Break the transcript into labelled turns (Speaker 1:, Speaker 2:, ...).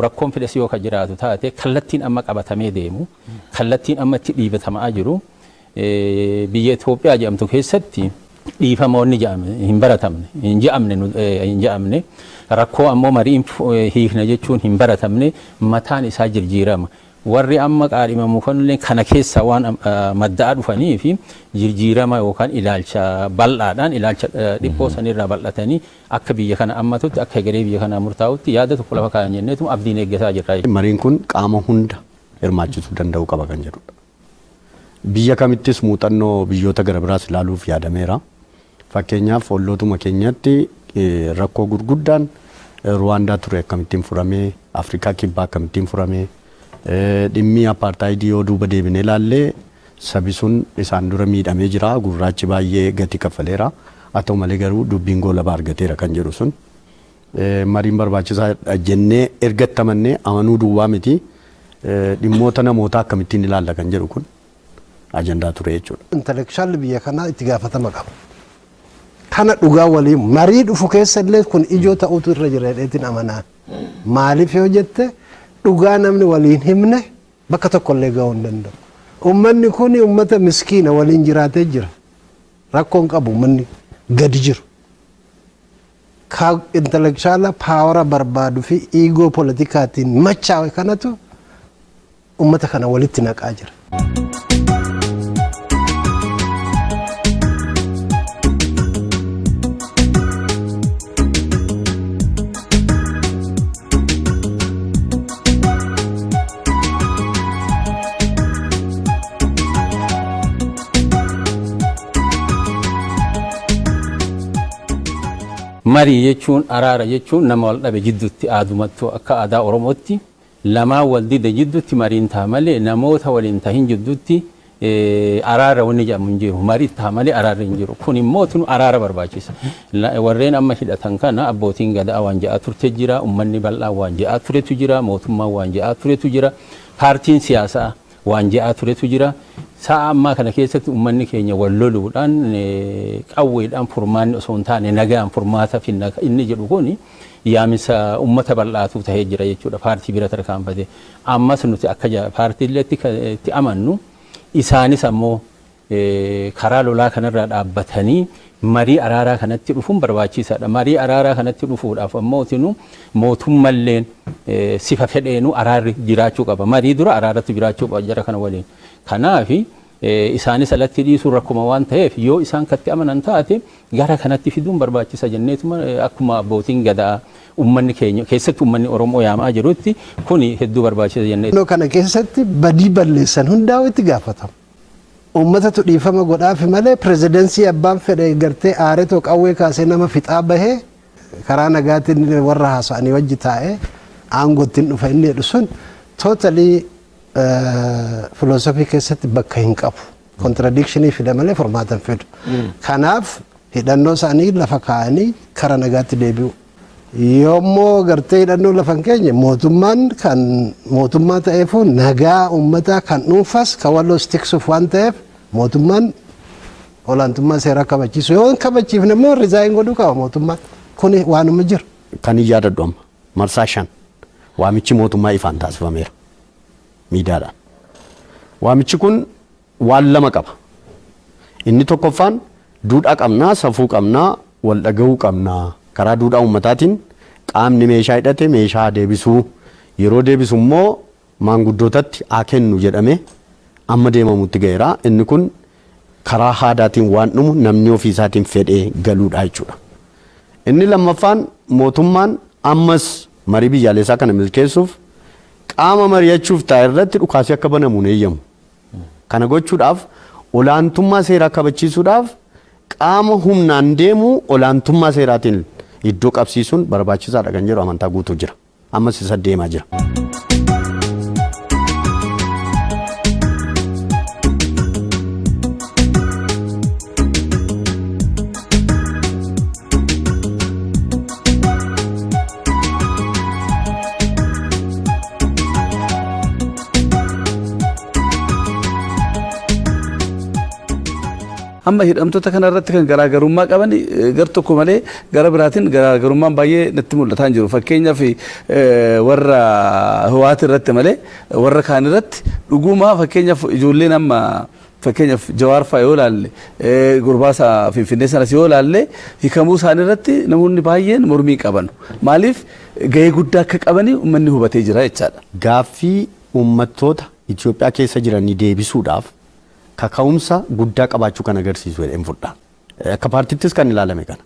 Speaker 1: Rakkoon fedhii yoo ka jiraatu taate kallattiin amma qabatamee deemu kallattiin amma itti dhiibatamaa jiru biyya Itoophiyaa jedhamtu keessatti dhiifamoonni hin baratamne hin je'amne rakkoo ammoo mariin hiikna jechuun hin baratamne mataan isaa jijjiirama warri amma qaadhimamu kanillee kana keessa waan maddaa dhufanii fi jijjiirama yookaan ilaalcha bal'aadhaan ilaalcha dhiphoo sanirraa bal'atanii akka biyya kana ammatutti akka garee biyya kana murtaa'utti yaada tokko lafa kaa'an jenneetu abdiin eeggataa jirra.
Speaker 2: Mariin kun qaama hunda hirmaachisuu danda'u qaba kan jedhudha. Biyya kamittis muuxannoo biyyoota gara biraas ilaaluuf yaadameera. Fakkeenyaaf ollootuma keenyatti rakkoo gurguddaan Ruwaandaa ture akkamittiin furamee Afrikaa kibbaa akkamittiin furamee dhimmi apartaayidii yoo duuba deebinee ilaallee sabi sun isaan dura miidhamee jira gurraachi baay'ee gatii kaffaleera haa ta'u malee garuu dubbiin goolabaa argateera kan jedhu sun mariin barbaachisaa jennee ergattamannee amanuu duwwaa miti dhimmoota namootaa akkamittiin ilaalla kan jedhu kun ajandaa ture jechuudha.
Speaker 3: Intelektuwaalli biyya kanaa itti gaafatama qaba. Kana dhugaa waliin marii dhufu keessa illee kun ijoo ta'utu irra jira jedheetiin amanaa. Maaliif yoo jette dhugaa namni waliin himne bakka tokkollee gahuu hin danda'u. Uummanni kun uummata miskiina waliin jiraatee jira. Rakkoon qabu uummanni gadi jiru. Ka intelektuwaala paawara barbaadu fi iigoo politikaatiin machaa'e kanatu uummata kana walitti naqaa jira.
Speaker 1: Marii jechuun araara jechuun nama wal dhabe jidduutti aadumattuu akka aadaa Oromootti lamaa wal dide jidduutti mariin ta'a malee namoota waliin tahin jidduutti araara wanni jedhamu hin jiru marii ta'a malee araarri hin jiru kun immoo tun araara barbaachisa warreen amma hidhatan kana abbootiin gadaa waan je'aa turte jira ummanni bal'aa waan je'aa turetu jira mootummaan waan je'aa turetu jira paartiin siyaasaa waan je'aa turetu jira sa'a ammaa kana keessatti ummanni keenya wal loluudhaan qawweedhaan furmaanni osoo hin taane nagaan furmaata finna inni jedhu kuni yaamisa ummata bal'aatu ta'ee jira jechuudha paartii bira tarkaanfate ammas nuti akka paartiileetti itti amannu isaanis ammoo karaa lolaa kanarraa dhaabbatanii marii araaraa kanatti dhufuun barbaachisaadha marii araaraa kanatti dhufuudhaaf ammoo tinu mootummalleen sifa fedheenu araarri jiraachuu qaba marii dura araaratu jiraachuu qaba jara kana waliin kanaaf isaanis alatti dhiisuu rakkuma waan ta'eef yoo isaan katti amanan taate gara kanatti fiduun barbaachisa jenneetuma akkuma abbootiin gadaa ummanni keenya keessatti ummanni Oromoo yaamaa jirutti kuni hedduu barbaachisa jennee.
Speaker 3: Kana keessatti badii balleessan hundaa itti gaafatamu. Uummatatu dhiifama godhaafi malee pireezidensii abbaan fedhe gartee aaretoo qawwee kaasee nama fixaa bahee karaa nagaatiin warra haasa'anii wajji taa'ee aangootiin dhufa inni jedhu sun tootalii filoosofii keessatti bakka hin qabu. Kontiradikshinii fida malee furmaatan fidu. Kanaaf hidhannoo isaanii lafa kaa'anii karaa nagaatti deebi'u. Yoommoo gartee hidhannoo lafa hin keenye mootummaan kan mootummaa ta'eefu nagaa uummataa kan dhuunfas kan walloos tiksuuf waan ta'eef mootummaan olaantummaa seeraa kabachiisu yoo hin kabachiifne immoo rizaayin godhuu qaba mootummaan kuni waanuma jiru.
Speaker 2: Kan yaadadhu amma marsaa 5 waamichi mootummaa ifaan taasifameera miidiyaadhaan. Waamichi kun waan lama qaba. Inni tokkoffaan duudhaa qabnaa safuu qabnaa wal dhagahuu qabnaa karaa duudhaa uummataatiin qaamni meeshaa hidhate meeshaa deebisuu yeroo deebisu immoo maanguddootatti haa kennu jedhame amma deemamutti ga'eera inni kun karaa haadaatiin waan dhumu namni ofiisaatiin fedhee galuudha jechuudha. Inni lammaffaan mootummaan ammas marii biyyaalessaa kana milkeessuuf qaama mari'achuuf taa'e irratti dhukaasii akka banamu hin eeyyamu. Kana gochuudhaaf olaantummaa seeraa kabachiisuudhaaf qaama humnaan deemu olaantummaa seeraatiin iddoo qabsiisuun barbaachisaadha kan jedhu amantaa guutuu jira. Ammas isa deemaa jira.
Speaker 4: amma hidhamtoota kanarratti kan garaagarummaa qaban gar tokko malee gara biraatiin garaagarummaan baay'ee natti mul'ataa jiru. Fakkeenyaaf warra Hiwaat irratti malee warra kaan irratti dhuguma fakkeenyaaf ijoolleen amma fakkeenyaaf Jawaar fa'aa yoo ilaalle gurbaasa Finfinnee sanas yoo ilaalle hiikamuu isaanii irratti namoonni baay'een mormii qaban. Maaliif gahee guddaa akka qabanii uummanni hubatee jira jechaadha.
Speaker 2: Gaaffii uummattoota Itoophiyaa keessa jiranii deebisuudhaaf kaka'umsa guddaa qabaachuu kan agarsiisu jedheen fudha. Akka paartiittis kan ilaalame kana.